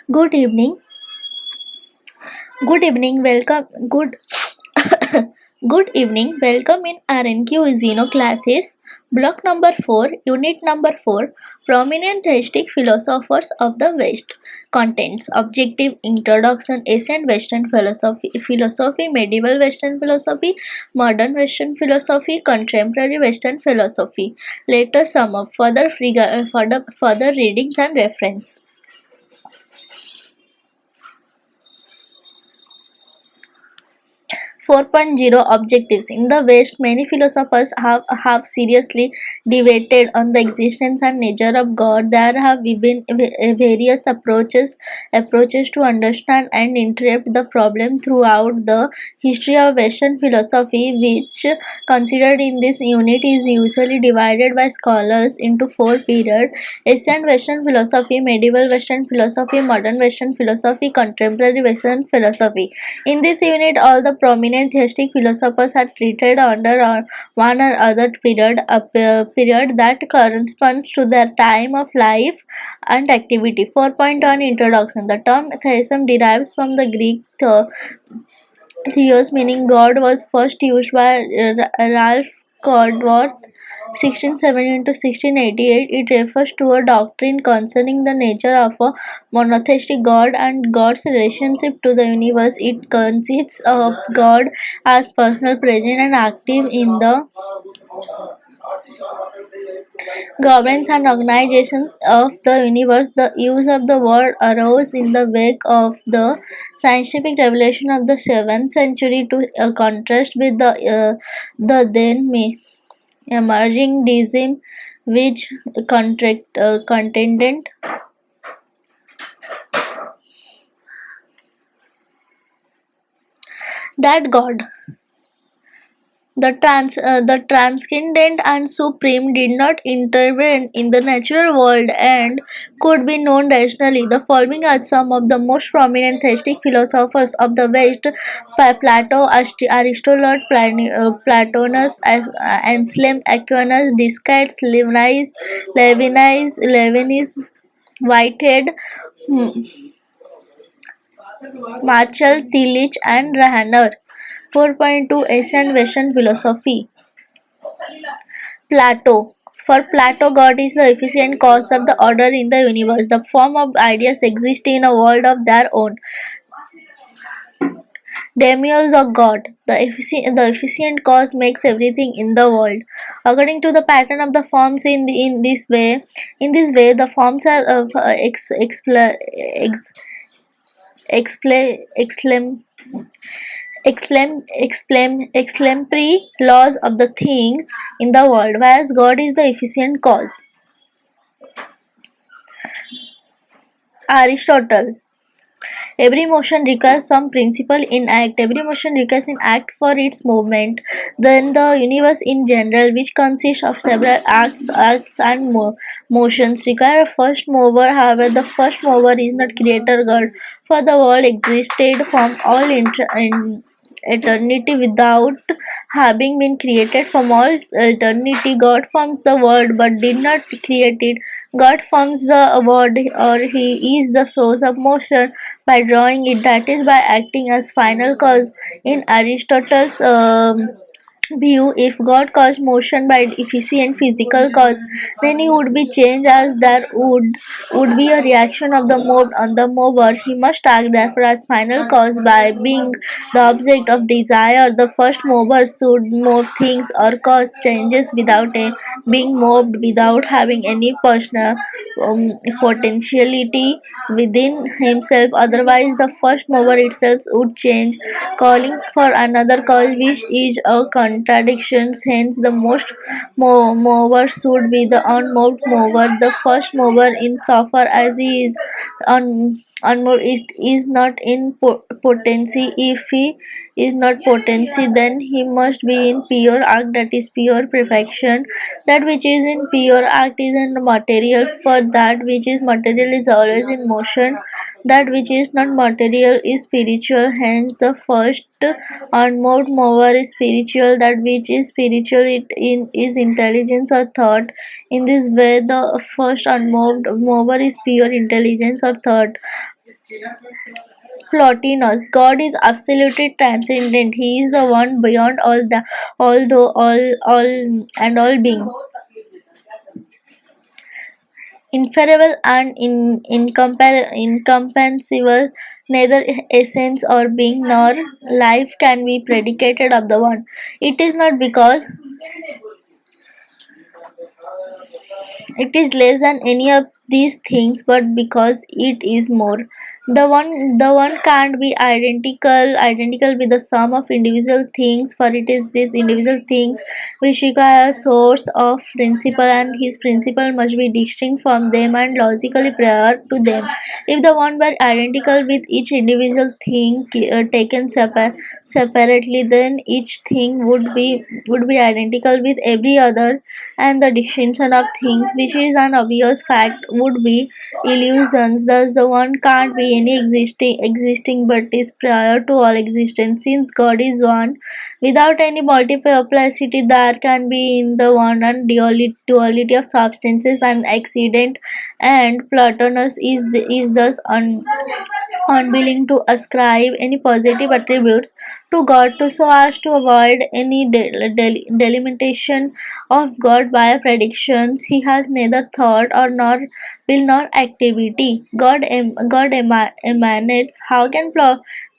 Good evening. Good evening. Welcome. Good evening. Welcome in RNQ Zeno classes. Block number 4, unit number 4. Prominent theistic philosophers of the West. Contents: objective, introduction, ancient Western philosophy, medieval Western philosophy, modern Western philosophy, contemporary Western philosophy. Let us sum up further readings and reference. 4.0 Objectives. In the West, many philosophers have seriously debated on the existence and nature of God. There have been various approaches to understand and interpret the problem throughout the history of Western philosophy, which considered in this unit is usually divided by scholars into four periods: ancient Western philosophy, medieval Western philosophy, modern Western philosophy, contemporary Western philosophy. In this unit, all the prominent theistic philosophers are treated under one or other period, period that corresponds to their time of life and activity. 4.1 Introduction. The term theism derives from the Greek theos, meaning God, was first used by Ralph Codworth 1670 to 1688. It refers to a doctrine concerning the nature of a monotheistic God and God's relationship to the universe. It consists of God as personal, present, and active in the governance and organizations of the universe. The use of the word arose in the wake of the scientific revelation of the 7th century to contrast with the then emerging deism, which contended that God, the transcendent and supreme, did not intervene in the natural world and could be known rationally. The following are some of the most prominent theistic philosophers of the West: Plato, Aristotle, Plotinus, Anselm, Aquinas, Descartes, Leibniz, Whitehead, hmm, Marshall, Tillich, and Rahner. 4.2 Ancient Western philosophy. Plato. For Plato, God is the efficient cause of the order in the universe. The form of ideas exist in a world of their own. Demiurge or God. The efficient cause makes everything in the world. According to the pattern of the forms in this way, the forms are of exclam, exemplary laws of the things in the world, whereas God is the efficient cause. Aristotle. Every motion requires some principle in act. Every motion requires an act for its movement. Then the universe in general, which consists of several acts and motions, require a first mover. However, the first mover is not creator God, for the world existed from all eternity without having been created from all eternity. God forms the world but did not create it. God forms the world, or he is the source of motion by drawing it, that is, by acting as final cause. In Aristotle's view, if God caused motion by efficient physical cause, then he would be changed, as there would be a reaction of the moved on the mover. He must act therefore as final cause by being the object of desire. The first mover should move things or cause changes without being moved, without having any personal potentiality within himself. Otherwise, the first mover itself would change, calling for another cause, which is a contradiction. Hence, the most mover should be the unmoved mover. The first mover, insofar as he is unmoved, it is not in potency. If he is not potency, then he must be in pure act, that is pure perfection. That which is in pure act is in material, for that which is material is always in motion. That which is not material is spiritual. Hence, the first unmoved mover is spiritual. That which is spiritual is intelligence or thought. In this way, the first unmoved mover is pure intelligence or thought. Plotinus, God is absolutely transcendent. He is the one beyond all being, ineffable and incomprehensible. Neither essence or being nor life can be predicated of the one. It is not because it is less than any of these things, but because it is more. The one can't be identical with the sum of individual things, for it is these individual things which require a source of principle, and his principle must be distinct from them and logically prior to them. If the one were identical with each individual thing taken separately, then each thing would be identical with every other, and the distinction of things, which is an obvious fact, would be illusions. Thus, the one can't be any existing but is prior to all existence. Since God is one, without any multiplicity, there can be in the one and duality of substances and accident, and Plotinus is thus unwilling to ascribe any positive attributes to God to so as to avoid any delimitation of God by predictions. He has neither thought or nor will nor activity. God emanates. How can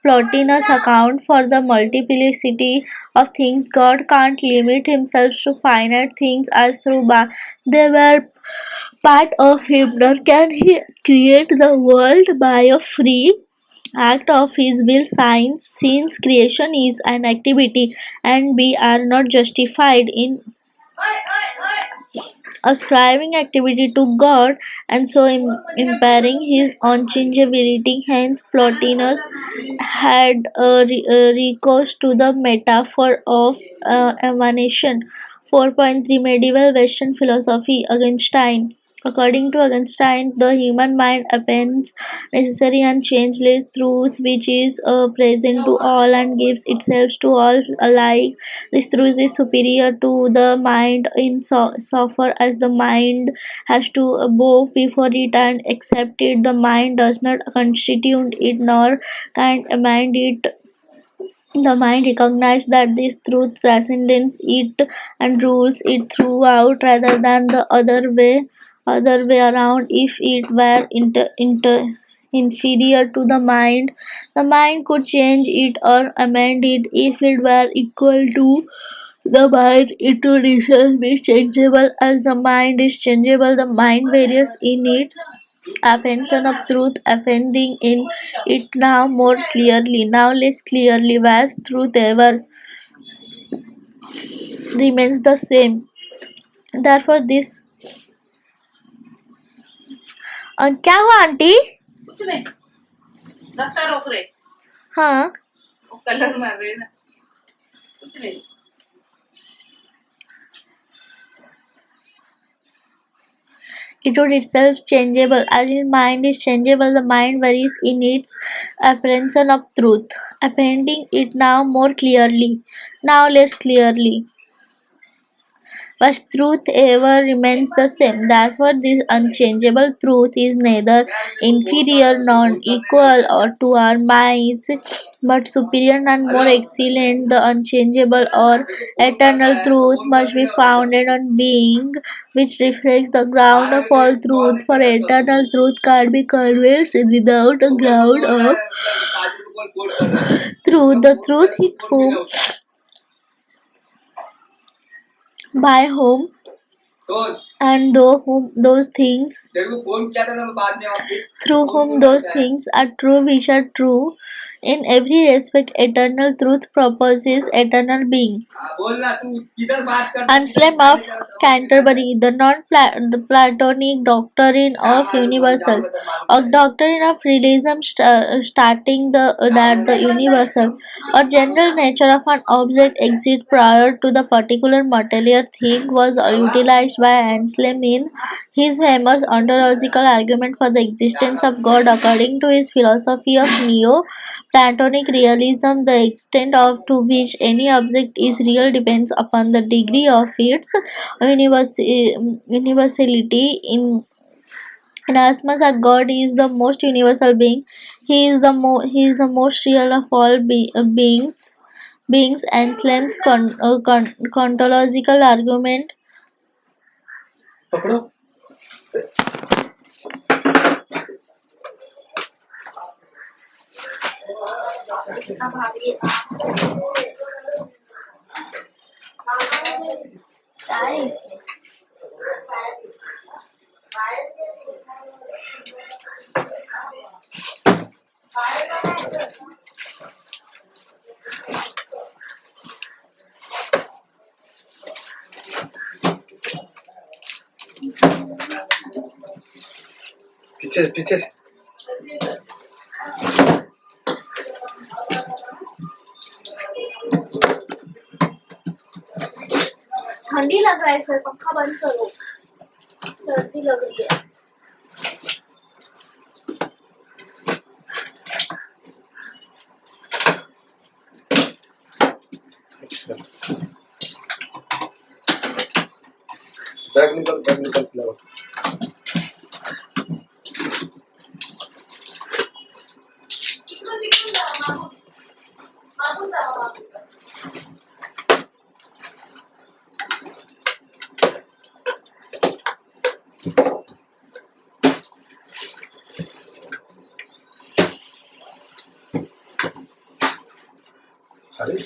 Plotinus account for the multiplicity of things? God can't limit himself to finite things as through they were part of him, nor can he create the world by a free act of his will. Science, since creation is an activity and we are not justified in ascribing activity to God and so impairing his unchangeability. Hence, Plotinus had recourse to the metaphor of emanation. 4.3 Medieval Western Philosophy. Augustine. According to Augustine, the human mind appends necessary and changeless truths which is present to all and gives itself to all alike. This truth is superior to the mind in so far as the mind has to bow before it and accept it. The mind does not constitute it nor can amend it. The mind recognizes that this truth transcends it and rules it throughout rather than the other way around. If it were inferior to the mind could change it or amend it. If it were equal to the mind, intuition is changeable as the mind is changeable. The mind varies in its apprehension of truth, offending in it now more clearly, now less clearly, vast truth ever remains the same. Therefore, this क्या हुआ aunty? हाँ. It would itself changeable, as its mind is changeable. The mind varies in its apprehension of truth, apprehending it now more clearly, now less clearly. But truth ever remains the same. Therefore, this unchangeable truth is neither inferior nor equal or to our minds, but superior and more excellent. The unchangeable or eternal truth must be founded on being, which reflects the ground of all truth. For eternal truth can't be convinced without a ground of truth. The truth is whom, by whom, and though whom those things through whom those things are true which are true. In every respect, eternal truth proposes eternal being. Anselm of Canterbury, the Platonic doctrine of universals, a doctrine of realism starting that the universal or general nature of an object exists prior to the particular material thing, was utilized by Anselm in his famous ontological argument for the existence of God. According to his philosophy of Neo-Platonic realism, the extent to which any object is real depends upon the degree of its universality. In And as much as God is the most universal being, He is the most real of all beings, and Slem's ontological argument पीछे पीछे से ठंडी लग रहा है sir, पंखा बंद करो, सर्दी लग रही है। बैग निकल फिलहाल। अरे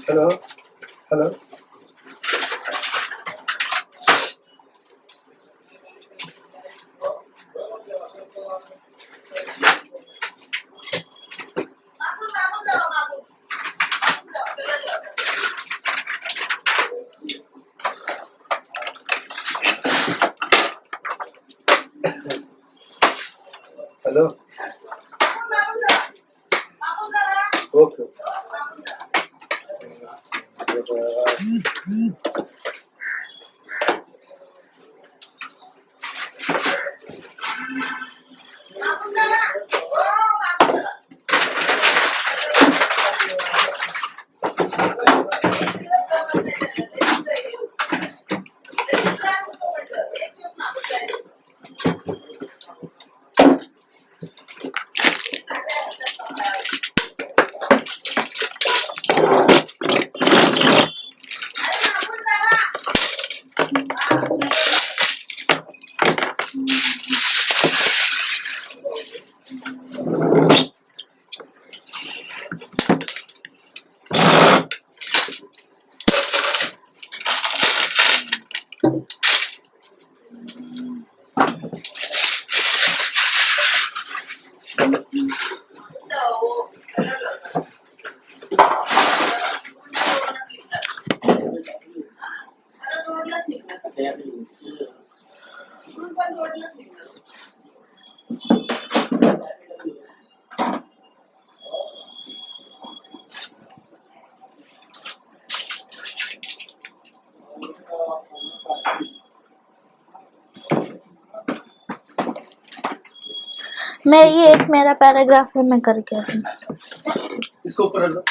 हेलो हेलो हेलो ओके मैं ये एक मेरा पैराग्राफ है, मैं करके आती हूँ। इसको ऊपर रख दो।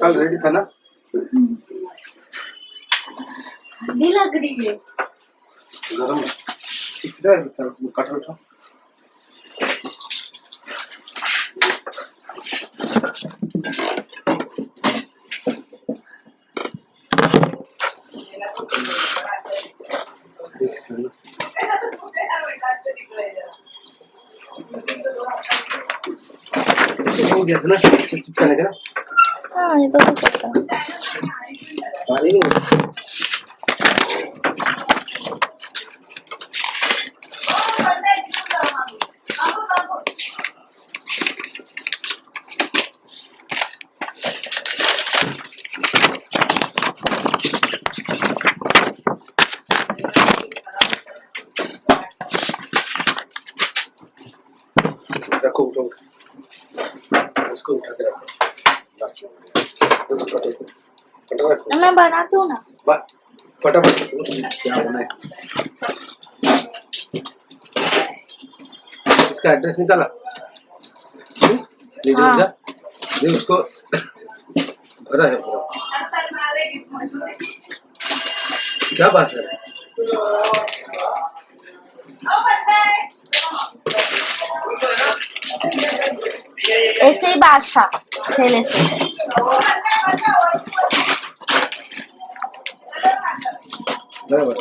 कल रेडी था ना? ठंडी लग रही है। गरम किधर कट उठा। हो गया था ना चिपकाने का ना? हाँ, ये तो पता है। पानी नहीं रखो, उठो इसको उठा के रखो। मैं बनाती हूँ ना। फटाफट क्या होना है। इसका एड्रेस निकाला? हाँ। ये उसको भरा है पूरा। क्या बात है? ऐसे ही बात था थैले से। बराबर।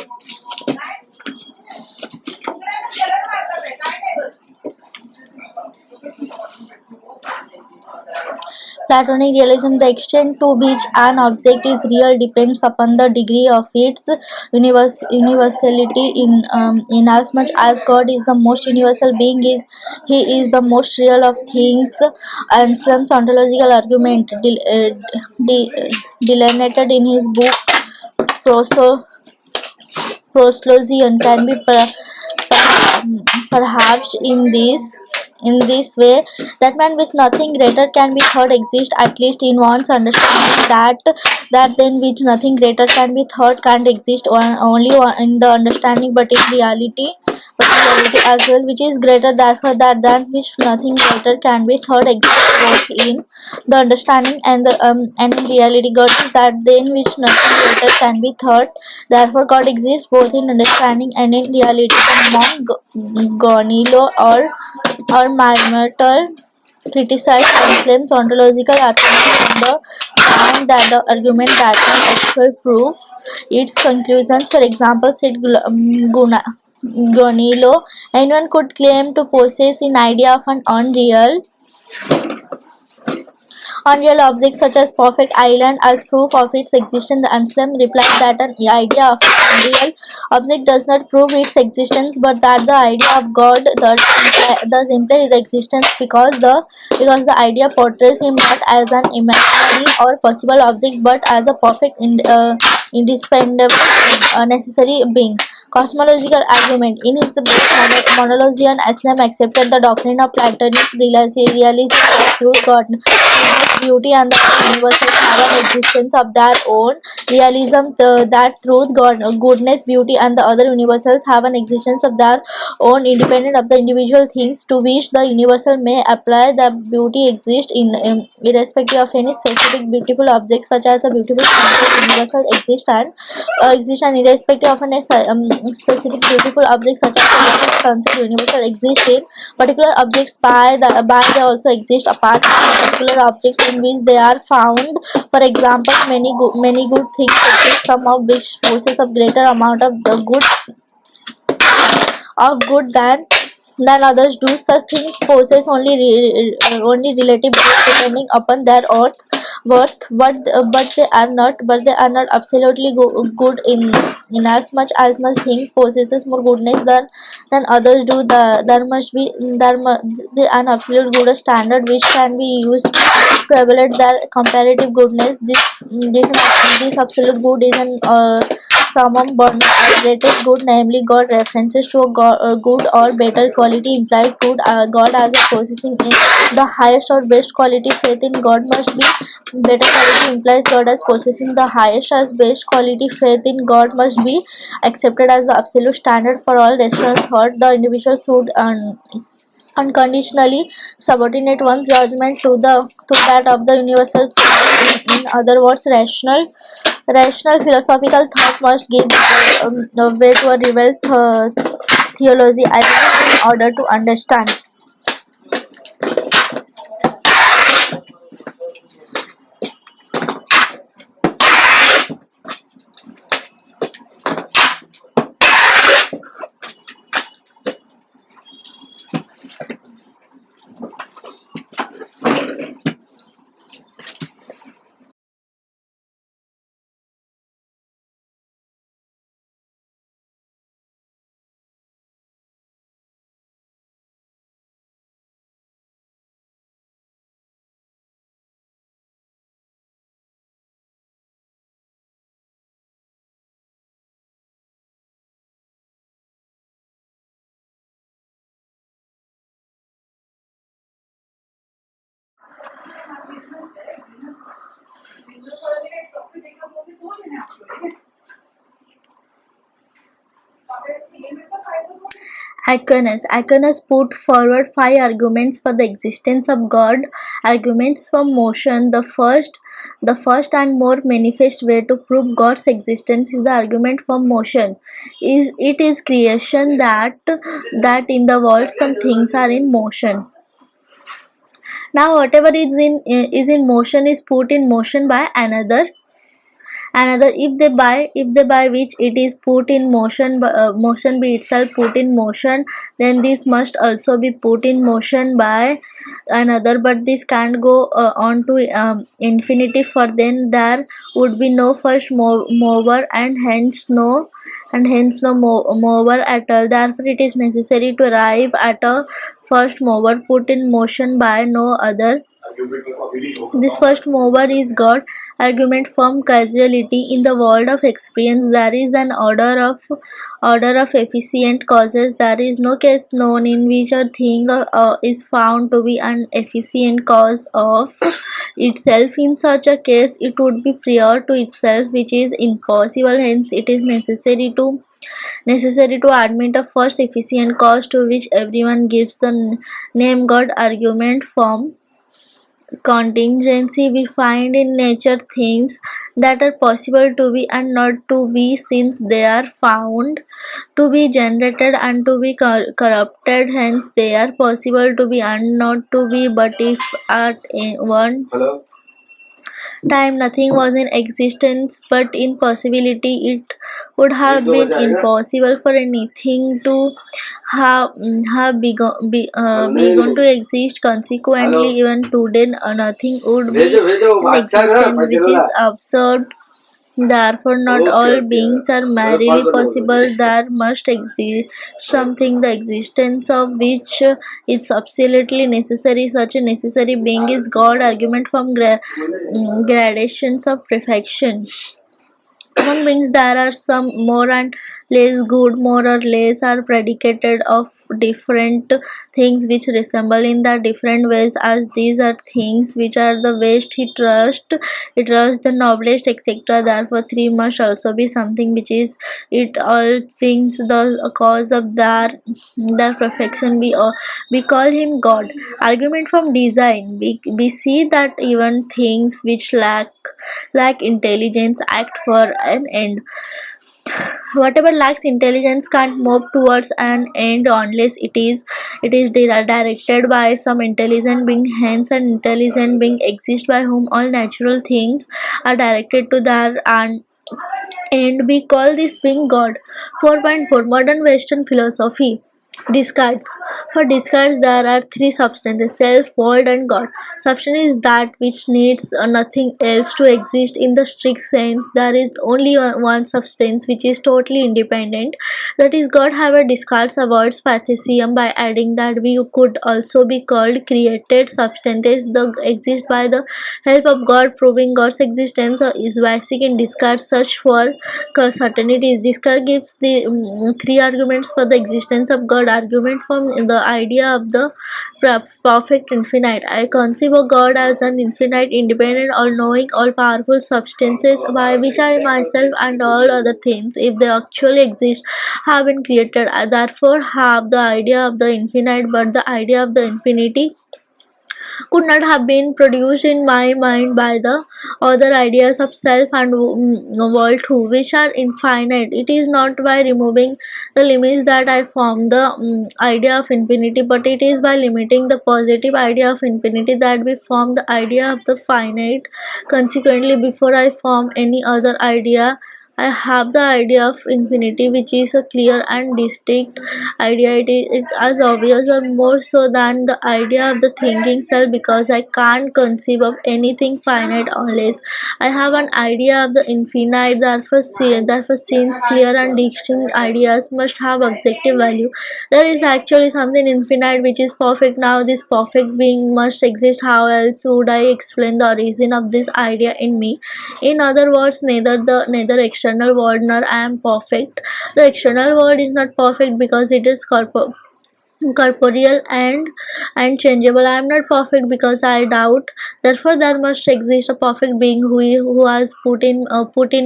Platonic realism, the extent to which an object is real depends upon the degree of its universality. Inasmuch as God is the most universal being, He is the most real of things. Anselm's ontological argument, delineated in his book Proslogion, can be perhaps in this way, that man which nothing greater can be thought exist, at least in one's understanding, that then which nothing greater can be thought can't exist only in the understanding, but in reality as well, which is greater therefore that which nothing greater can be thought exists both in the understanding and in reality. God is that then which nothing greater can be thought, therefore God exists both in understanding and in reality. The monk Gonilo or Marmator criticized Anselm's ontological argument on the ground that the argument that can actual proof its conclusions. For example, said Gonilo, anyone could claim to possess an idea of an unreal object such as perfect island as proof of its existence. Anselm replied that an idea of an unreal object does not prove its existence, but that the idea of God thus implies its existence because the idea portrays him not as an imaginary or possible object, but as a perfect, indispensable, necessary being. Cosmological argument. In his book Monologion, Aslam accepted the doctrine of Platonic realism that through God, beauty, and the universal have an existence of their own. Realism, that truth, God, goodness, beauty, and the other universals have an existence of their own, independent of the individual things to which the universal may apply. The beauty exists in irrespective of any specific beautiful object, such as a beautiful universal exist and irrespective of any specific beautiful object, such as a sunset universal exist in particular objects by they also exist apart from particular objects in which they are found. For example, many good things exist, some of which possess a greater amount of the good than others do. Such things possess only relative good depending upon their worth. worth, but they are not absolutely good in as much things possesses more goodness than others do. There must be an absolute good standard which can be used to evaluate their comparative goodness. This absolute good is an summum bonum greatest good, namely God. References to good or better quality implies God as a possessing in the highest or best quality. Faith in God must be better quality implies God as possessing the highest as best quality. Faith in God must be accepted as the absolute standard for all rational thought. The individual should unconditionally subordinate one's judgment to that of the universal truth. In other words, rational philosophical thought must give way to a revealed theology, I believe, in order to understand. Aquinas put forward five arguments for the existence of God. Arguments for motion. The first and more manifest way to prove God's existence is the argument for motion. It is creation that in the world some things are in motion. Now whatever is in motion is put in motion by another. If they by which it is put in motion, motion be itself put in motion, then this must also be put in motion by another. But this can't go on to infinity, for then there would be no first mover, and hence no mover at all. Therefore it is necessary to arrive at a first mover put in motion by no other. This first mover is God. Argument from causality. In the world of experience, there is an order of efficient causes. There is no case known in which a thing is found to be an efficient cause of itself. In such a case, it would be prior to itself, which is impossible. Hence, it is necessary to admit a first efficient cause, to which everyone gives the name God. Argument from contingency. We find in nature things that are possible to be and not to be, since they are found to be generated and to be corrupted. Hence they are possible to be and not to be. But if at one time nothing was in existence but in possibility, it would have been impossible for anything to have begun to exist. Consequently, even today nothing would be in existence, which is absurd. Therefore, not all beings are merely possible. There must exist something, the existence of which is absolutely necessary. Such a necessary being is God. Argument from gradations of perfection. Among beings there are some more and less good. More or less are predicated of different things which resemble in the different ways. As these are things which are the best, he trusts the noblest, etc. Therefore three must also be something which is it all things the cause of their perfection. We call him God. Argument from design. We see that even things which lack intelligence act for an end. Whatever lacks intelligence can't move towards an end unless it is directed by some intelligent being. Hence an intelligent being exists by whom all natural things are directed to their end. We call this being God. 4.4 Modern Western philosophy. Descartes. For Descartes, there are three substances: self, world, and God. Substance is that which needs nothing else to exist in the strict sense. There is only one substance which is totally independent, that is God. However, Descartes avoids pantheism by adding that we could also be called created substances that exist by the help of God. Proving God's existence is basic in Descartes' search for certainty. Descartes gives the three arguments for the existence of God. Argument from the idea of the perfect infinite. I conceive of God as an infinite, independent, all-knowing, all-powerful substances by which I myself and all other things, if they actually exist, have been created. I therefore have the idea of the infinite, but the idea of the infinity could not have been produced in my mind by the other ideas of self and world too, which are infinite. It is not by removing the limits that I form the idea of infinity, but it is by limiting the positive idea of infinity that we form the idea of the finite. Consequently, before I form any other idea, I have the idea of infinity, which is a clear and distinct idea. It as obvious or more so than the idea of the thinking self, because I can't conceive of anything finite unless I have an idea of the infinite. Therefore, since clear and distinct ideas must have objective value, there is actually something infinite which is perfect. Now, this perfect being must exist. How else would I explain the origin of this idea in me? In other words, neither external world nor I am perfect. The external world is not perfect because it is corporeal and changeable. I am not perfect because I doubt. Therefore, there must exist a perfect being who has put in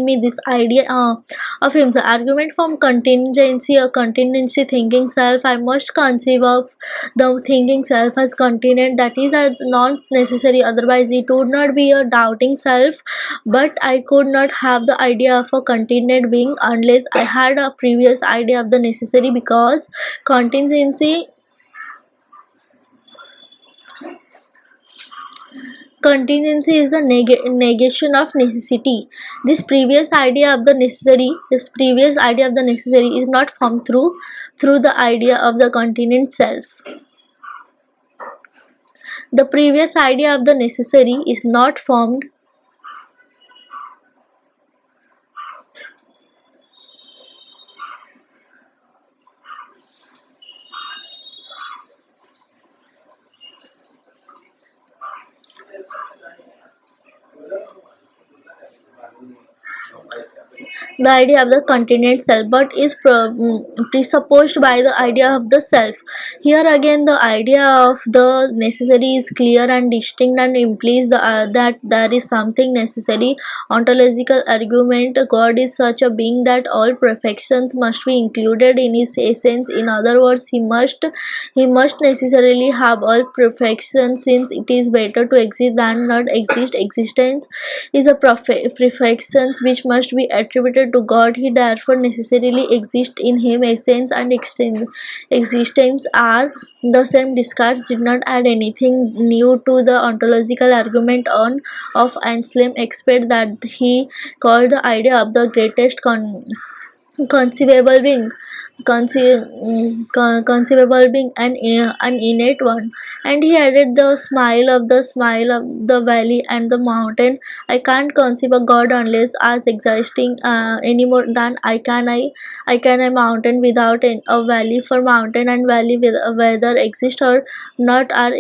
me this idea of himself. Argument from contingency or contingency thinking self. I must conceive of the thinking self as contingent, that is as non necessary. Otherwise, it would not be a doubting self. But I could not have the idea of a contingent being unless I had a previous idea of the necessary, because contingency contingency is the negation of necessity. This previous idea of the necessary is not formed through the idea of the contingent self. The previous idea of the necessary is not formed. The idea of the contingent self, but is presupposed by the idea of the self. Here again, the idea of the necessary is clear and distinct and implies that there is something necessary. Ontological argument: God is such a being that all perfections must be included in his essence. In other words, he must necessarily have all perfections, since it is better to exist than not exist. Existence is a perfection which must be attributed to God. He therefore necessarily exists. In him, essence and existence are the same. Descartes did not add anything new to the ontological argument on of Anselm, except that he called the idea of the greatest conceivable being conceivable being an innate one, and he added the smile of the valley and the mountain. I can't conceive a god unless as existing any more than I can a mountain without a valley. For mountain and valley, whether exist or not, are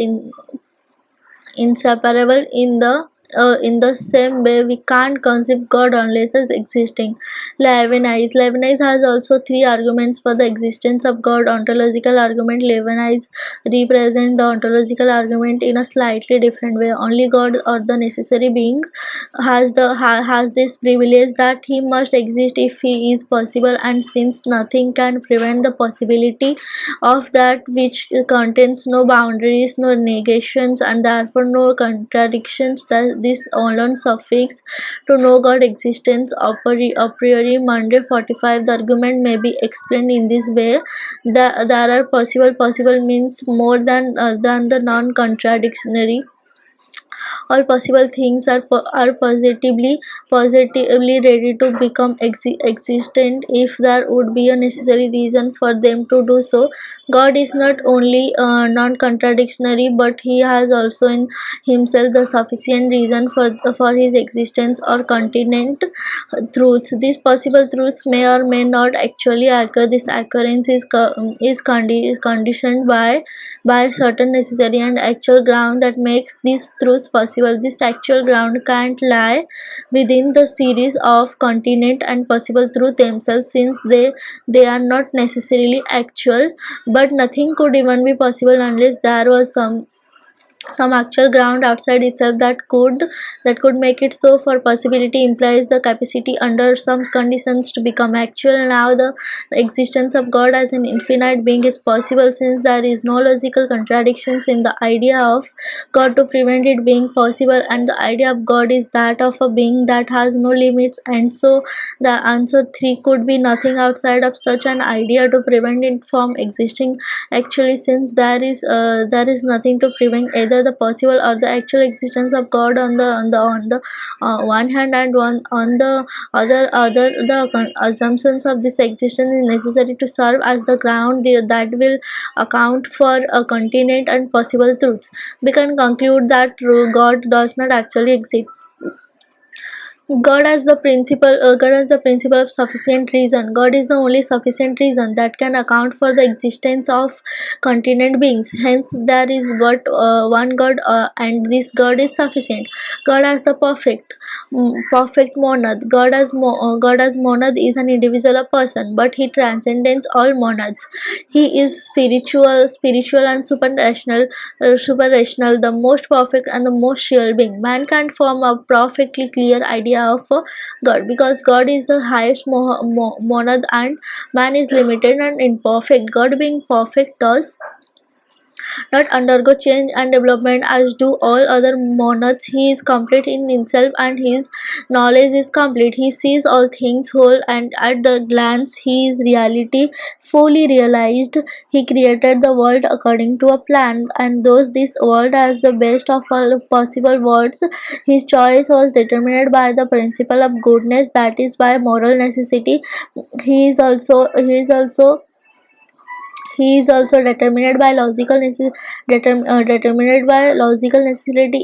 inseparable. In the same way, we can't conceive God unless as existing. Leibniz has also three arguments for the existence of God. Ontological argument: Leibniz represents the ontological argument in a slightly different way. Only God, or the necessary being, has this privilege that he must exist if he is possible, and since nothing can prevent the possibility of that which contains no boundaries, no negations, and therefore no contradictions, that this alone suffix to know God existence a priori. Monday 45. The argument may be explained in this way: there are possible means more than the non-contradictory all possible things are positively ready to become existent if there would be a necessary reason for them to do so. God is not only non-contradictory, but he has also in himself the sufficient reason for his existence or continent truths. These possible truths may or may not actually occur. This occurrence is conditioned by certain necessary and actual ground that makes these truths possible. This actual ground can't lie within the series of continent and possible truth themselves, since they are not necessarily actual. But nothing could even be possible unless there was some actual ground outside itself that could make it so. For possibility implies the capacity under some conditions to become actual. Now the existence of God as an infinite being is possible, since there is no logical contradictions in the idea of God to prevent it being possible, and the idea of God is that of a being that has no limits. And so the answer 3 could be nothing outside of such an idea to prevent it from existing actually, since there is nothing to prevent either the possible or the actual existence of God on the one hand, and on the other the assumptions of this existence is necessary to serve as the ground that will account for a continent and possible truths. We can conclude that God does not actually exist. God as the principle of sufficient reason. God is the only sufficient reason that can account for the existence of continent beings. Hence, there is but one God, and this God is sufficient. God as the perfect monad. God as monad is an individual, a person, but he transcends all monads. He is spiritual and super rational, the most perfect and the most real being. Man can't form a perfectly clear idea of God, because God is the highest monad and man is limited and imperfect. God being perfect does not undergo change and development as do all other monads. He is complete in himself and his knowledge is complete. He sees all things whole, and at the glance he is reality fully realized. He created the world according to a plan, and thus this world as the best of all possible worlds. His choice was determined by the principle of goodness, that is by moral necessity. He is also determined by logical necessity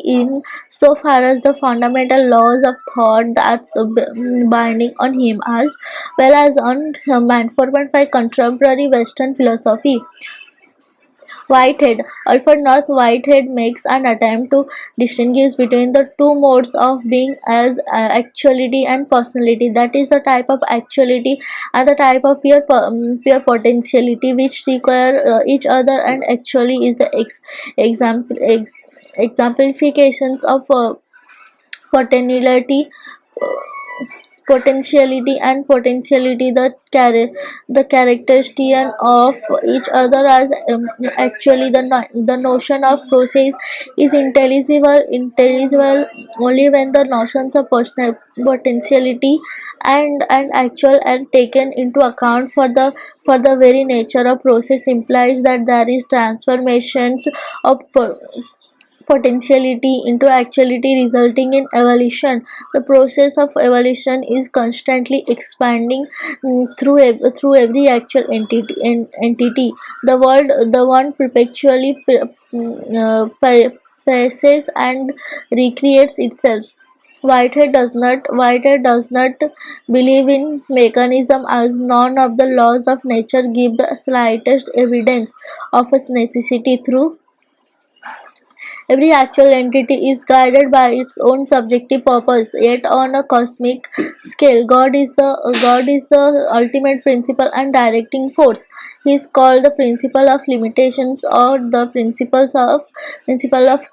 in so far as the fundamental laws of thought that binding on him as well as on human. 4.5 Contemporary Western philosophy. Whitehead. Alfred North Whitehead makes an attempt to distinguish between the two modes of being as actuality and personality, that is, the type of actuality and the type of pure potentiality which require each other, and actually is the exemplifications of potentiality potentiality the characteristic of each other as actually the notion of process is intelligible only when the notions of personal potentiality and actual are taken into account. For the very nature of process implies that there is transformations of potentiality into actuality, resulting in evolution. The process of evolution is constantly expanding through every actual entity. The one perpetually passes and recreates itself. Whitehead does not believe in mechanism, as none of the laws of nature give the slightest evidence of its necessity. Through every actual entity is guided by its own subjective purpose, yet on a cosmic scale, God is the ultimate principle and directing force. He is called the principle of limitations, or the principle of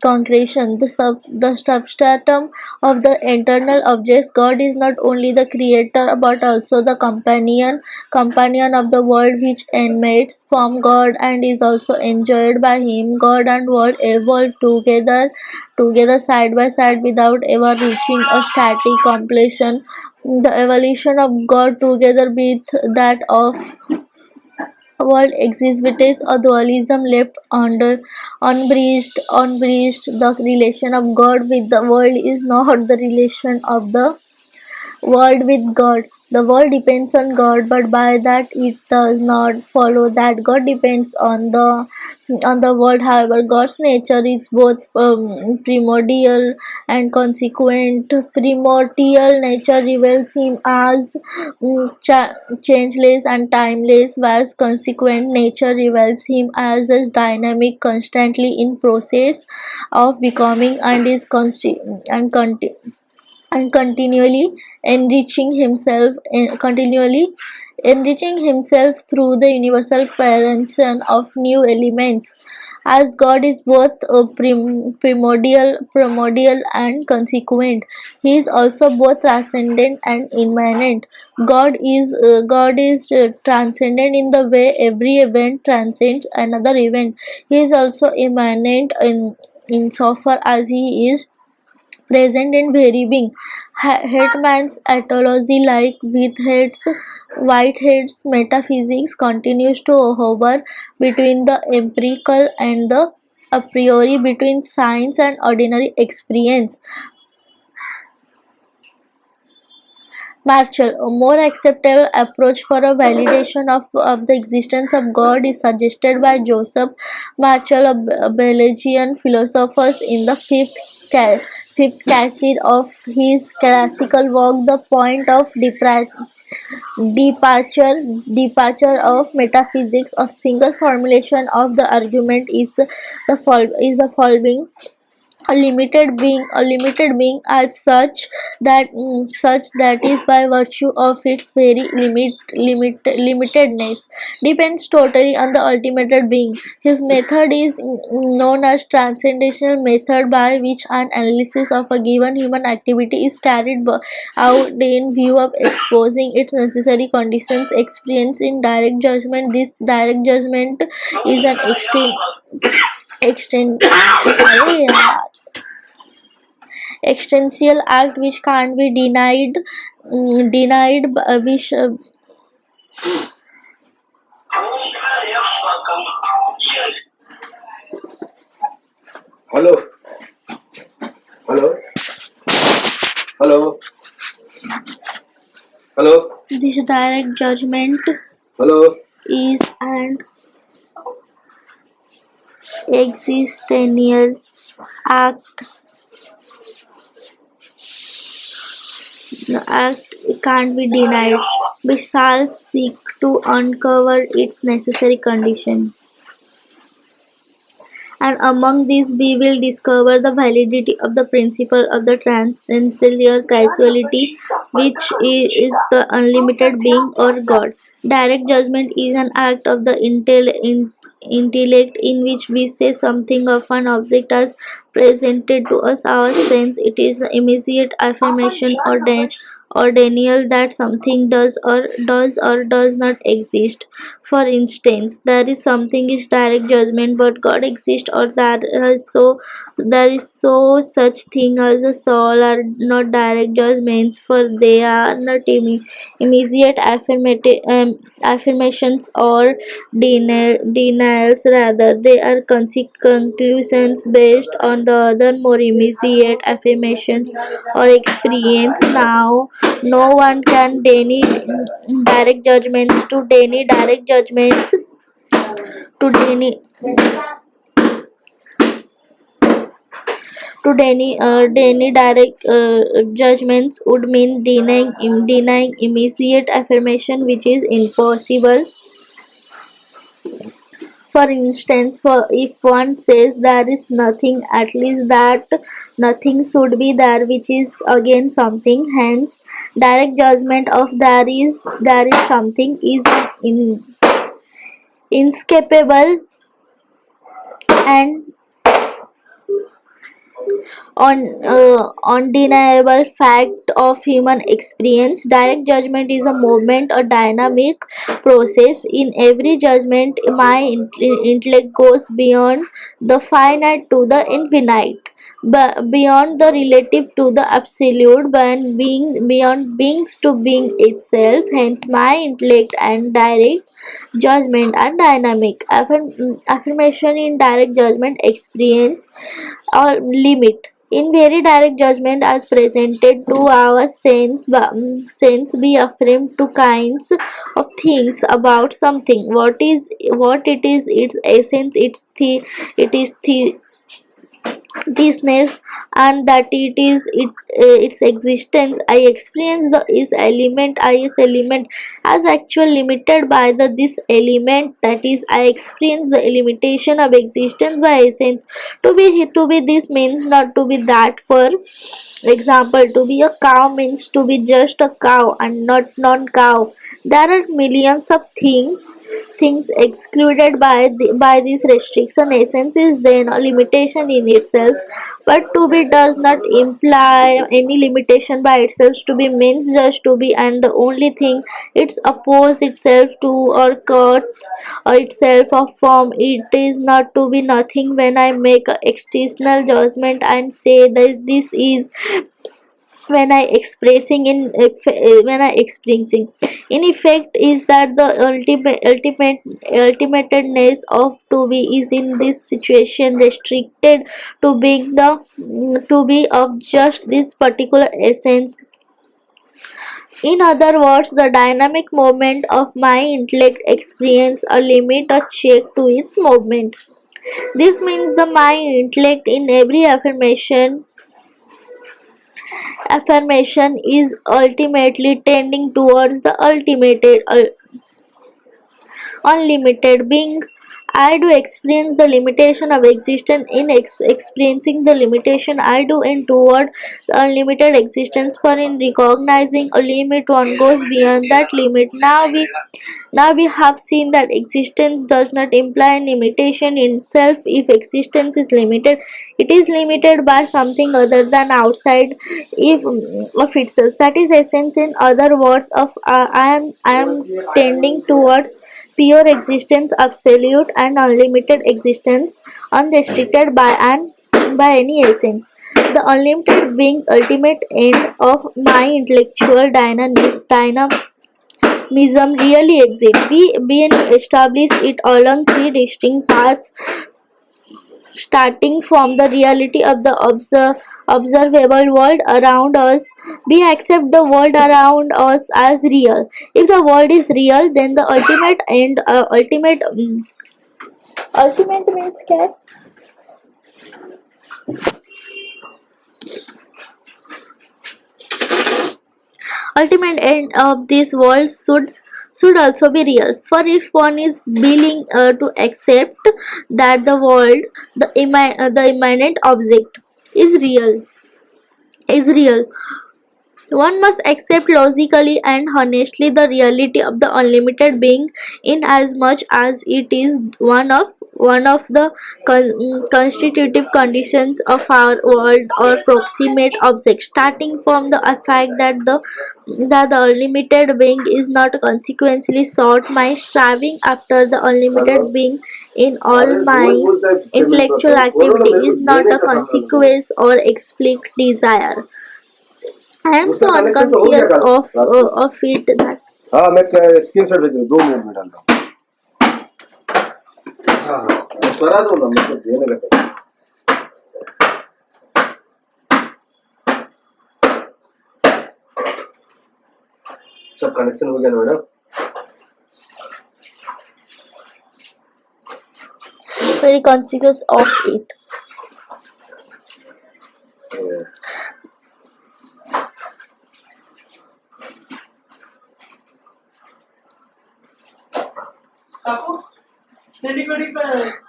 concretion, the substratum of the internal objects. God is not only the creator but also the companion of the world, which emanates from God and is also enjoyed by him. God and world evolve together side by side without ever reaching a static completion. The evolution of God together with that of world exhibits a dualism left unbridged. The relation of God with the world is not the relation of the world with God. The world depends on God, but by that it does not follow that God depends on the world. However, God's nature is both primordial and consequent. Primordial nature reveals Him as changeless and timeless, whilst consequent nature reveals Him as a dynamic, constantly in process of becoming, and is continually enriching himself through the universal creation of new elements. As God is both primordial and consequent, He is also both transcendent and immanent. God is transcendent in the way every event transcends another event. He is also immanent insofar as He is present in very being. Hetman's etymology, like Whitehead's metaphysics, continues to hover between the empirical and the a priori, between science and ordinary experience. Marshall, a more acceptable approach for a validation of the existence of God is suggested by Joseph Marshall, a Belgian philosopher, in the fifth catchit of his classical work. The point of departure of metaphysics of single formulation of the argument is the following: a limited being as such that is by virtue of its very limitedness depends totally on the ultimate being. His method is known as transcendental method, by which an analysis of a given human activity is carried out in view of exposing its necessary conditions experience in direct judgment. This direct judgment is an extent existential act which can't be denied which Hello, hello, hello, hello, this direct judgment hello. is an existential act act can't be denied which shall seek to uncover its necessary condition. And among these we will discover the validity of the principle of the transcendental causality, which is the unlimited being or God. Direct judgment is an act of the intellect in which we say something of an object as presented to us our sense. It is the immediate affirmation or denial that something does not exist. For instance, there is something is direct judgment, but God exists, or there is so such thing as a soul are not direct judgments, for they are not immediate affirmations or denials. Rather, they are conclusions based on the other more immediate affirmations or experience. Now, no one can deny direct judgments to deny direct judgments to deny deny direct judgments would mean denying immediate affirmation, which is impossible. For instance, if one says there is nothing, at least that nothing should be there, which is again something. Hence, direct judgment of there is something is in, inescapable and undeniable fact of human experience. Direct judgment is a movement, a dynamic process. In every judgment, my intellect goes beyond the finite to the infinite. beyond the relative to the absolute, beyond beings to being itself. Hence, my intellect and direct judgment are dynamic. Affirmation in direct judgment experience or limit. In very direct judgment, as presented to our sense, we affirm two kinds of things about something. What it is, its essence, it is the thisness, and that its existence. I experience the is element as actual limited by the this element, that is I experience the limitation of existence by essence. To be this means not to be that. For example, to be a cow means to be just a cow and not non-cow. There are millions of things excluded by this restriction. Essence is then a limitation in itself, but to be does not imply any limitation by itself. To be means just to be, and the only thing it's oppose itself to or cuts or itself of form. It is not to be nothing. When I make a external judgment and say that this is, when I expressing when I experiencing in effect, is that the ultimateness of to be is in this situation restricted to being the to be of just this particular essence. In other words, the dynamic movement of my intellect experience a limit, a check to its movement. This means the my intellect in every affirmation is ultimately tending towards the unlimited being. I do experience the limitation of existence in experiencing the limitation. I do in toward the unlimited existence, for in recognizing a limit one goes beyond that limit. Now we have seen that existence does not imply limitation in itself. If existence is limited, it is limited by something other than outside if of itself. That is essence. In other words, of I am tending towards pure existence, absolute and unlimited existence, unrestricted by any essence. The unlimited being ultimate end of my intellectual dynamism really exists. We establish it along three distinct paths, starting from the reality of the observable world around us. We accept the world around us as real. If the world is real, then the ultimate means क्या ultimate end of this world should also be real. For if one is willing to accept that the world, the immanent object, is real, one must accept logically and honestly the reality of the unlimited being, in as much as it is one of the constitutive conditions of our world or proximate object. Starting from the fact that the unlimited being is not consequently sought, my striving after the unlimited being in all my intellectual activity is not a consequence or explicit desire. I am so unconscious of it that हाँ मैं screenshot भेज रहा हूँ 2 minute में डालता हूँ हाँ हाँ करा दो ना मतलब देने लगा सब कनेक्शन हो गया ना madam very conscious of it.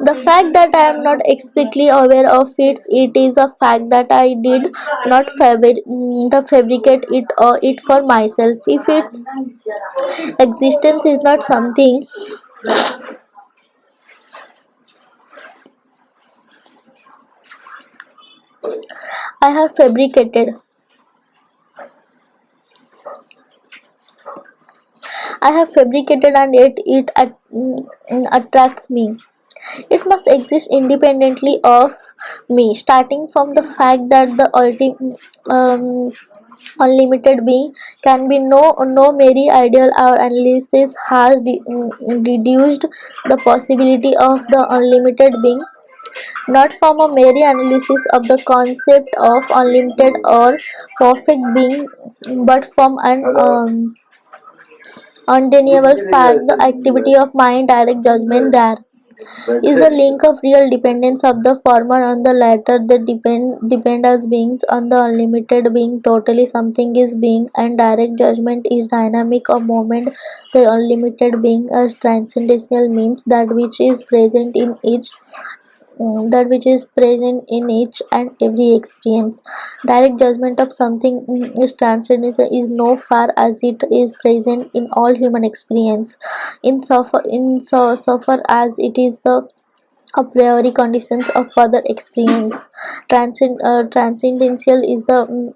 The fact that I am not explicitly aware of it is a fact that I did not fabricate it for myself. If its existence is not something I have fabricated, and yet it attracts me. It must exist independently of me, starting from the fact that the um, unlimited being can be no mere ideal. Our analysis has deduced the possibility of the unlimited being not from a mere analysis of the concept of unlimited or perfect being, but from an undeniable fact, the activity of mind, direct judgment. There is a link of real dependence of the former on the latter. That depend as beings on the unlimited being. Totally something is being, and direct judgment is dynamic of moment. The unlimited being as transcendental means that which is present in each and every experience. Direct judgment of something is transcendental is no far as it is present in all human experience. So far as it is the a priori conditions of further experience. Transcendental is the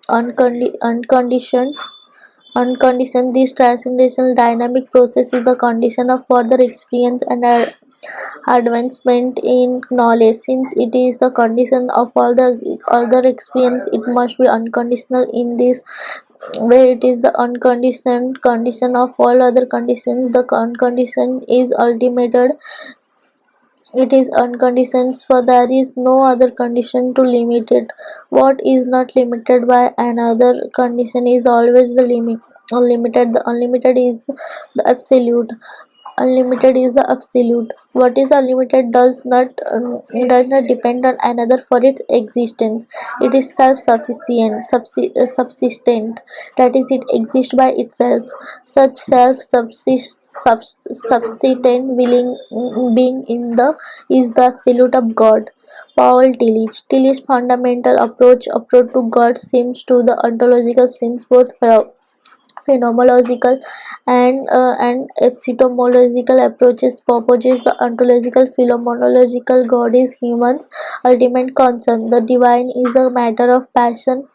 unconditioned. This transcendental dynamic process is the condition of further experience and advancement in knowledge. Since it is the condition of all the other experience, it must be unconditional. In this way, it is the unconditioned condition of all other conditions. The unconditioned is ultimated. It is unconditioned, for there is no other condition to limit it. What is not limited by another condition is always the limit. Unlimited. The unlimited is the absolute. Unlimited is the absolute. What is unlimited does not depend on another for its existence. It is self-sufficient, subsistent. That is, it exists by itself. Such subsistent willing being in the is the absolute of God. Paul Tillich. Tillich's fundamental approach to God seems to the ontological sense both phenomenological and epistemological approaches proposes the ontological phenomenological God is human's ultimate concern. The divine is a matter of passion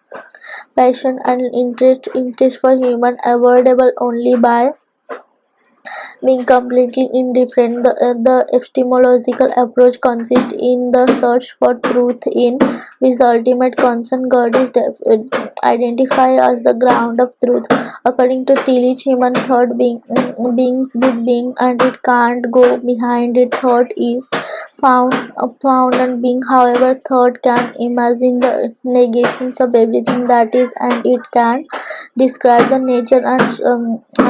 and interest for human, avoidable only by being completely indifferent. The epistemological approach consists in the search for truth, in which the ultimate concern God is identified as the ground of truth. According to Tillich, human thought beings with being, and it can't go behind it. Thought is found and being. However, thought can imagine the negations of everything that is, and it can describe the nature and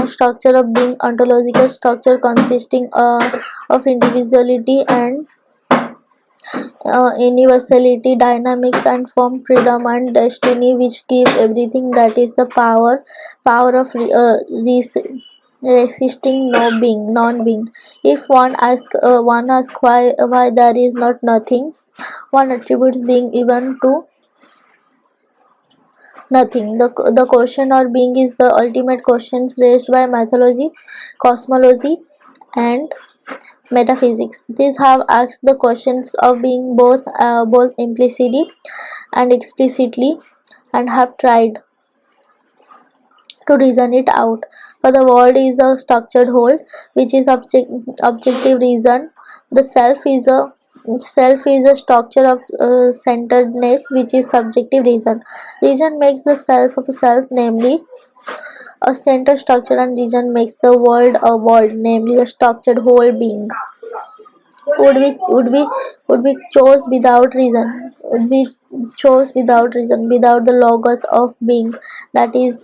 structure of being. Ontological structure consisting of individuality and universality, dynamics and form, freedom and destiny, which give everything that is the power of resisting no being, non-being. If one asks why there is not nothing, one attributes being even to nothing. The question or being is the ultimate questions raised by mythology, cosmology, and metaphysics. These have asked the questions of being both implicitly and explicitly, and have tried to reason it out. For the world is a structured whole, which is objective reason. The self is a structure of centeredness, which is subjective reason. Reason makes the self of a self, namely a center structure, and reason makes the world a world, namely a structured whole being. Would be chose without reason, would be chose without reason, without the logos of being. That is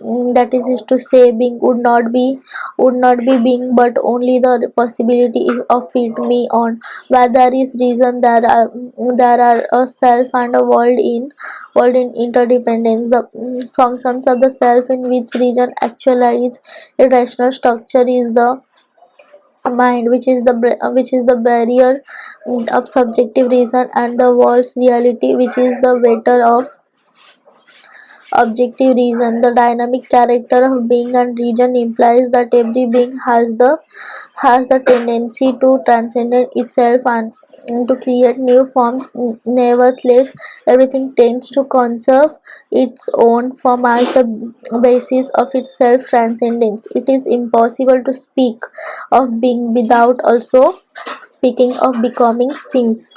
to say, being would not be being, but only the possibility of it me on. Where there is reason, there are a self and a world in interdependence. The functions of the self in which reason actualize a rational structure is the mind, which is the barrier of subjective reason, and the world's reality, which is the vetor of objective reason. The dynamic character of being and reason implies that every being has the tendency to transcend itself and to create new forms. Nevertheless, everything tends to conserve its own form as the basis of its self transcendence. It is impossible to speak of being without also speaking of becoming, since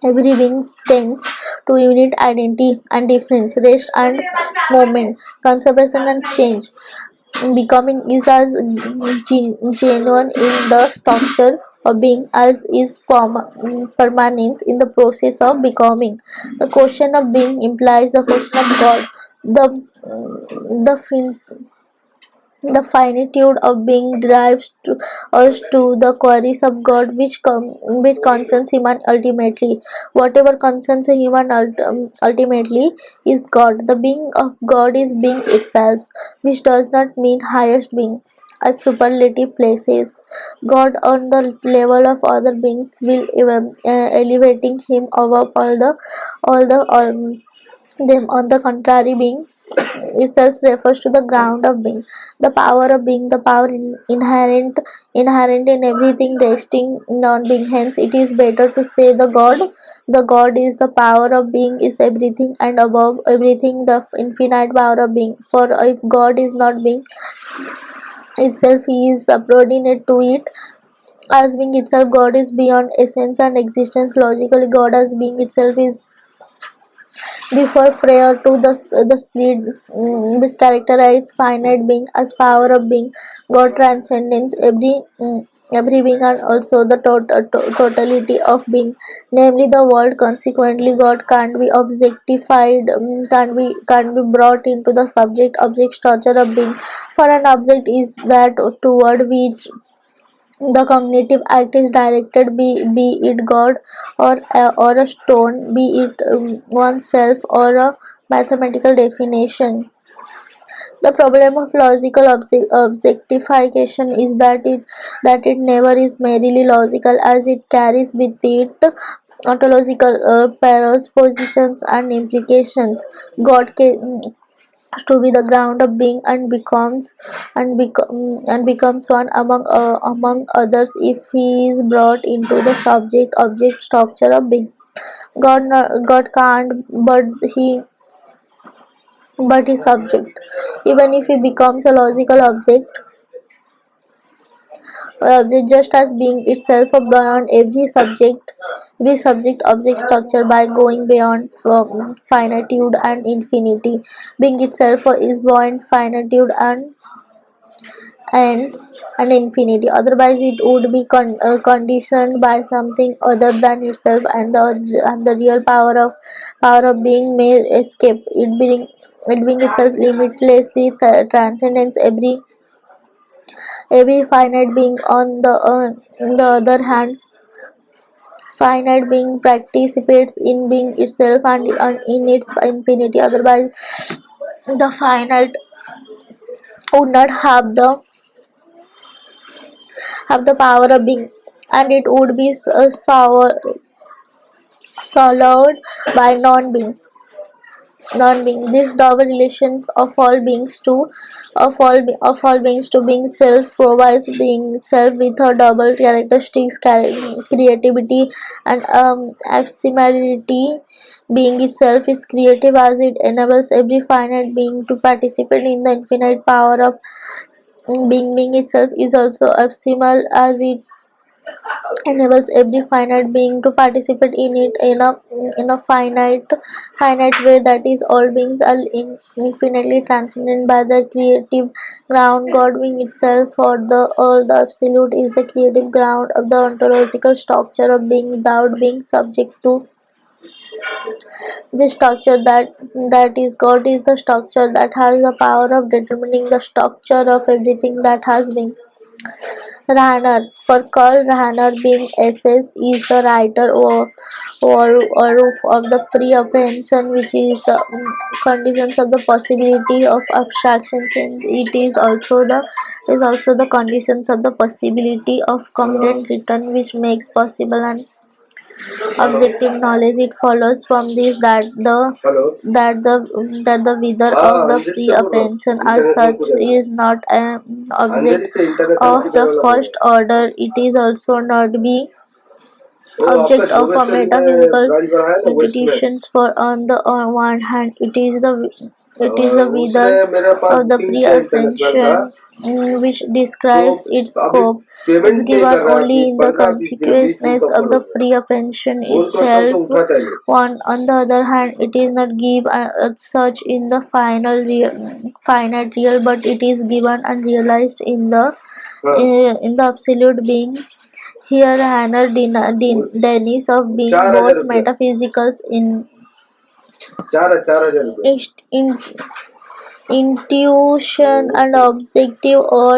Every being tends to unit identity and difference, rest and movement, conservation and change. Becoming is as genuine in the structure of being as is permanence in the process of becoming. The question of being implies the question of God. The finitude of being drives to us to the queries of God, which concerns human ultimately. Whatever concerns a human ultimately is God. The being of God is being itself, which does not mean highest being. As superlative places God on the level of other beings will elevating him above all them. On the contrary, being itself refers to the ground of being, the power of being, the power inherent in everything resting non being. Hence, it is better to say the God. The God is the power of being, is everything and above everything, the infinite power of being. For if God is not being itself, he is subordinate to it. As being itself, God is beyond essence and existence. Logically, God as being itself is before prior to the split, mischaracterize finite being as power of being. God transcends every being and also the totality of being, namely the world. Consequently, God can't be objectified, can't be brought into the subject object structure of being. For an object is that toward which the cognitive act is directed, be it God or a stone, be it oneself or a mathematical definition. The problem of logical objectification is that it never is merely logical, as it carries with it ontological presuppositions and implications. God to be the ground of being and becomes one among others if he is brought into the subject object structure of being. God can't but is subject. Even if he becomes a logical object just as being itself beyond every subject object structure by going beyond from finitude and infinity. Being itself is beyond finitude and infinity. Otherwise, it would be conditioned by something other than itself, and the real power of being may escape. It being itself limitlessly transcends every finite being. On the other hand, finite being participates in being itself and in its infinity. Otherwise, the finite would not have the power of being, and it would be swallowed by non-being. These double relations of all beings to being self provides being self with her double characteristics, creativity and ephemerality. Being itself is creative as it enables every finite being to participate in the infinite power of being. Being itself is also ephemeral as it enables every finite being to participate in it in a finite way. That is, all beings are infinitely transcended by the creative ground. God being itself, for the all the absolute, is the creative ground of the ontological structure of being, without being subject to this structure. That is, God is the structure that has the power of determining the structure of everything that has been. Rahner. For Karl Rahner, being SS is the writer or of the free apprehension, which is the conditions of the possibility of abstraction sense. It is also the conditions of the possibility of competent return, which makes possible an objective knowledge. It follows from this that the wither of the free apprehension as such is not an object of the first order. It is also not be object of a metaphysical institutions. For on the one hand, it is the It is the उसने wither मेरे पास of the booking किया international का, pre-apprehension, which तो describes its अभी scope. Payment It's नहीं given कर रहा है, only in the 15-20 दिन 20 दिन consequences का of फोन हो the गया, pre-apprehension फोन करता हूँ तो itself. उठाता ही नहीं। On the other hand, it is not given as such in the finite real, but it is given and realized हाँ in the absolute being. Here, Hannah वो denies of being 4,000 both रुपया, metaphysicals in 4,000 रुपया। in intuition and objective or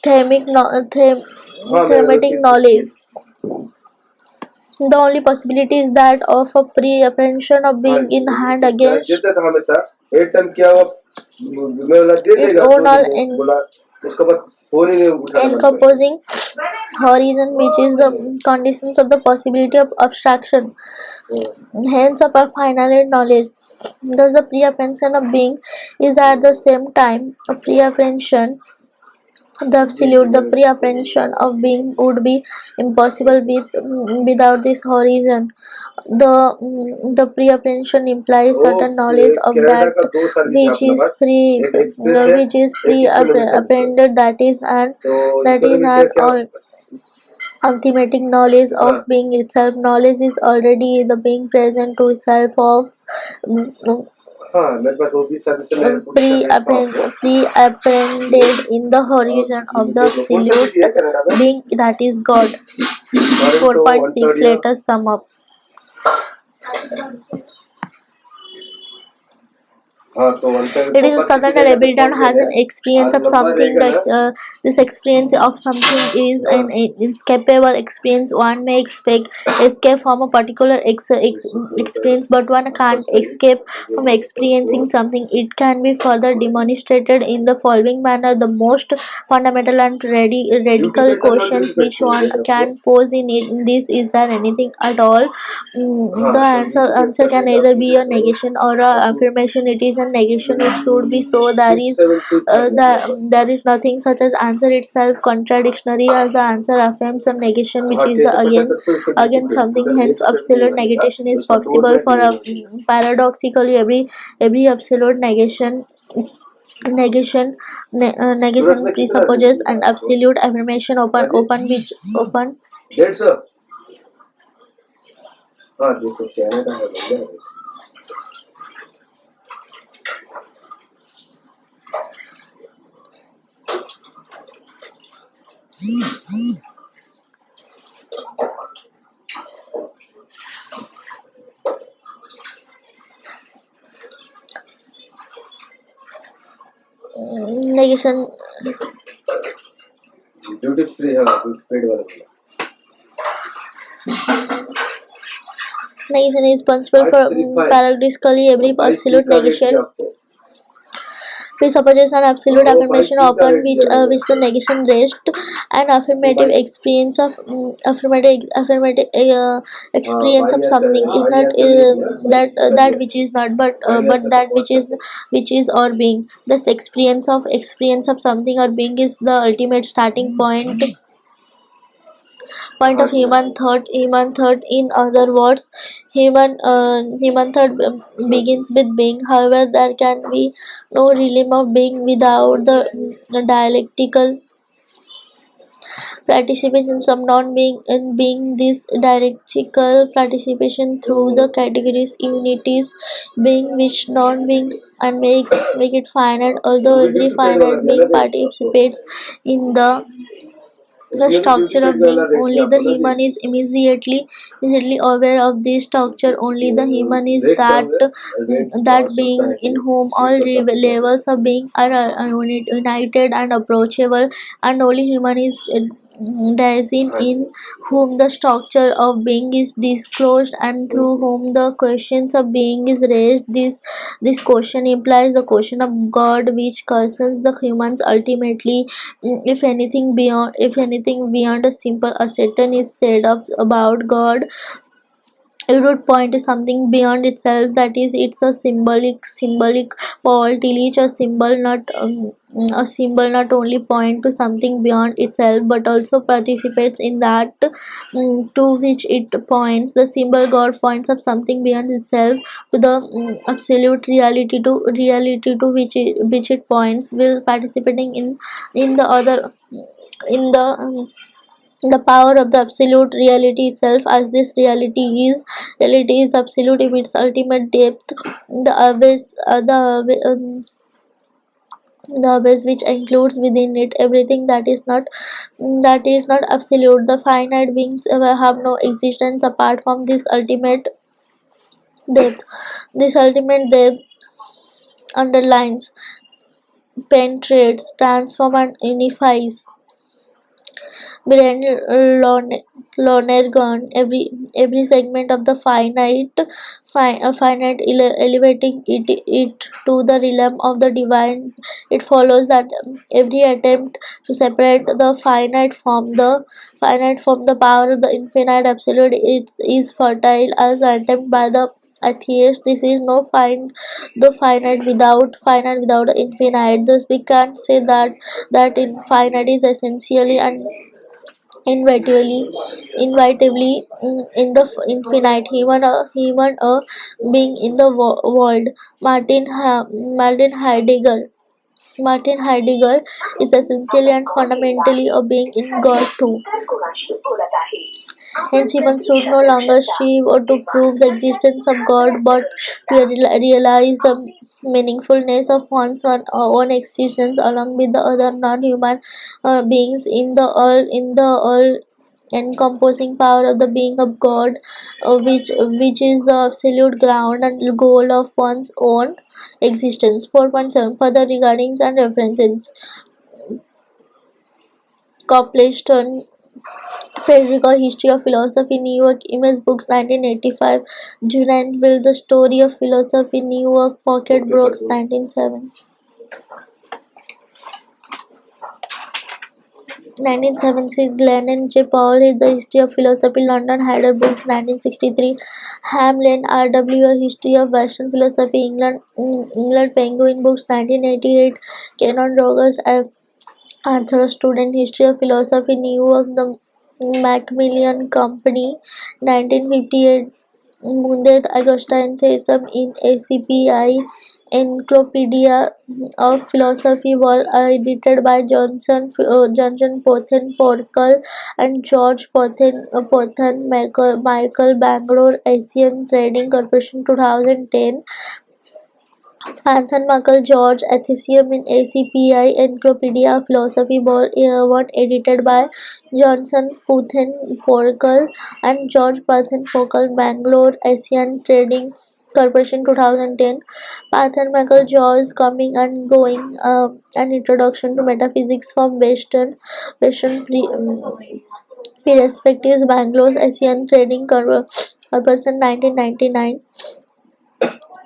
thematic, हाँ मेरे thematic रसीद knowledge. रसीद The only possibility is that of a pre-apprehension of हाँ being in hand against देता था हमेशा। एक टाइम क्या हुआ, मैं बोला दे its देगा own 2 दिन all में, बोला उसके बाद फोन ही नहीं उठाना बंद कर दिया। encompassing horizon, which is the conditions of the possibility of abstraction, हाँ hence of our finite knowledge. Thus, the pre-apprehension of being is at the same time a pre-apprehension. The ji ji absolute, the मैं pre-apprehension of being would be impossible without this horizon. The pre-apprehension implies वो certain knowledge of Canada that का 2 service है अपने पास, एक express है, which is एक economy service है। pre-apprehended, तो that is इकोनॉमी an क्या all unthematic knowledge हाँ of being itself. Knowledge is already the being present to itself of mm, हाँ मेरे पास वो भी सर्विस है, मैं पूरी कर रहा हूँ आपको। ये pre-apprehended in the horizon of the कौन सा absolute सिटी है कनाडा में? being, that is God. Toronto, 4.6. Ontario. Let us sum up. हाँ तो Ontario It is a copper city southern रहेगा तो ability and कौन has है, an experience आज of नंबर something. रहेगा ना। This experience of something is हाँ an inescapable experience. One may escape from a particular experience, but one can't escape from experiencing something. It can be further demonstrated in the following manner. The most fundamental and duty radical paid non questions duty paid which चाहिए one रहेगा आपको। can pose in this: is there anything at all? हाँ The तो duty paid answer can करने का either आपको be a देखो, negation or a आपको affirmation. It is a negation. It should be so. There is 675 मतलब there is nothing such as answer itself contradictory as the answer affirms a negation, which हाँ is the 675 पे उसका duty again paid, something. Total Hence 170 absolute बनेगा, negation is उसका toll possible tax for नहीं a लगेगा। paradoxically every absolute सूरत negation में कितना presupposes मिला an आपको? absolute affirmation हाँ जी open which open 150। हाँ देखो कनाडा है भैया। negation. ड्यूटी फ्री है, ड्यूटी पेड वाला बोला। Negation is possible for 535 paradoxically और every 22C absolute का रेट दिया negation आपको। presupposes an हाँ absolute वो affirmation 22C का upon रेट दिया रहेगा which the आपको। negation rests. An तो affirmative भाई experience of हाँ experience भाई of आंसर something is भाई not आंसर लिख दिया, 22C का that दिया, which is not, भाई but आंसर that को व्हाट्सएप पे। which is or being. This experience of something or being is the ultimate starting point हाँ of जी हाँ जी। human thought. In other words, human thought begins with being. However, there can be no realm of being without the dialectical participation of non-being and being. This dialectical participation through the तो categories unities being which non-being and make it finite, although वो भी every duty paid वाला finite दिया being ना rate आपको, participates in the उसमें भी duty structure paid of वाला being. रेट दिया Only the आपको ना जी। human is immediately aware of this structure. Only the human is rate क्या हो that गया, रेट that सस्ता being है in कहीं, whom all 170 का। levels of being are united and approachable, and only human is dancing हाँ in ji whom the structure of being is disclosed and through whom the questions of being is raised. This question implies the question of God, which concerns the humans ultimately. If anything beyond a simple assertion is said about God, it would point to something beyond itself, that is, it's a symbolic power till each a symbol not only point to something beyond itself but also participates in that to which it points. The symbol god points up something beyond itself to the absolute reality to which it points, will participating in the other in the power of the absolute reality itself, as this reality is absolute in its ultimate depth. The abyss which includes within it everything that is not absolute. The finite beings have no existence apart from this ultimate depth. This ultimate depth underlines, penetrates, transforms, and unifies Brand Lonergan, every segment of the finite elevating it to the realm of the divine. It follows that every attempt to separate the finite from the power of the infinite absolute, it is fertile as an attempt by the atheist. This is no the finite without the infinite. Thus we can't say that infinite is essentially and inevitably in the infinite human being in the world. Martin Heidegger is essentially and fundamentally a being in God too. Hence, human should no longer strive or to prove the existence of God, but to realize the meaningfulness of own existence along with the other non-human beings in the all encompassing power of the being of God, which is the absolute ground and goal of one's own existence. 4.7 Further regardings and references. Copleston, Federico, History of Philosophy, New York, Image Books, 1985. Junenville, The Story of Philosophy, New York, Pocket Books, 1970. 1976, Glennon J. Powell, The History of Philosophy, London, Heider Books, 1963. Hamlin, R.W., A History of Western Philosophy, England, Penguin Books, 1988. Canon Rogers, Arthur, Student History of Philosophy, New York, The Macmillan Company, 1958. Mundet, Augustine Theism in ACPI Encyclopedia of Philosophy was edited by Johnson Pothen Porkal and George Pothen Michael Bangalore Asian Trading Corporation, 2010. Anthony Michael George Atheism in ACPI Encyclopedia of Philosophy Vol. 1 edited by Johnson Puthen Porkal and George Pathan Porkal, Bangalore Asian Trading Corporation, 2010. Pathan Michael George Coming and Going, An Introduction to Metaphysics from Western Perspectives, Bangalore Asian Trading Corporation, 1999.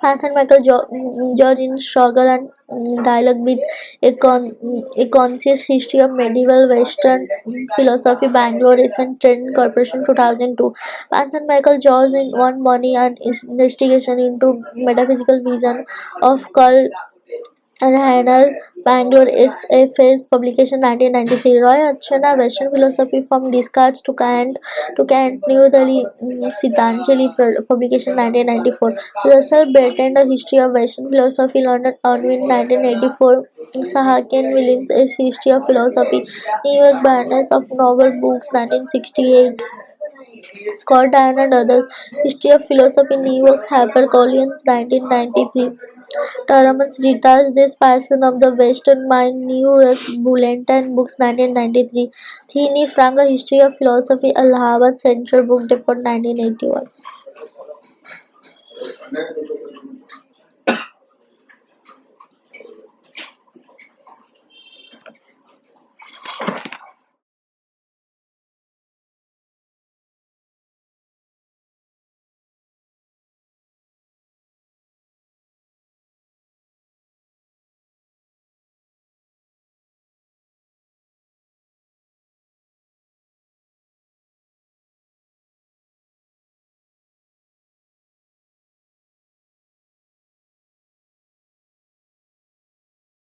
Nathan Michael George in struggle and dialogue with a conscious history of medieval Western philosophy, Bangalore Recent Trend Corporation, 2002. Nathan Michael George in One Money and Investigation into Metaphysical Vision of Carl Reiner, Bangalore SFS Publication, 1993. Roy Archana, Western Philosophy from Descartes to Kant, New Delhi, Sitanjali Publication, 1994. Russell Brand, A History of Western Philosophy, London, Unwin, 1984. Sahakian Williams, A History of Philosophy, New York, Barnes of Novel Books, 1968. Scott Dyan and others, History of Philosophy, New York, HarperCollins, 1993. Termans detached this passion of the Western mind, New York, Bulletin Books, 1993. Thini Frank, A History of Philosophy, Allahabad Central Book Depot, 1981.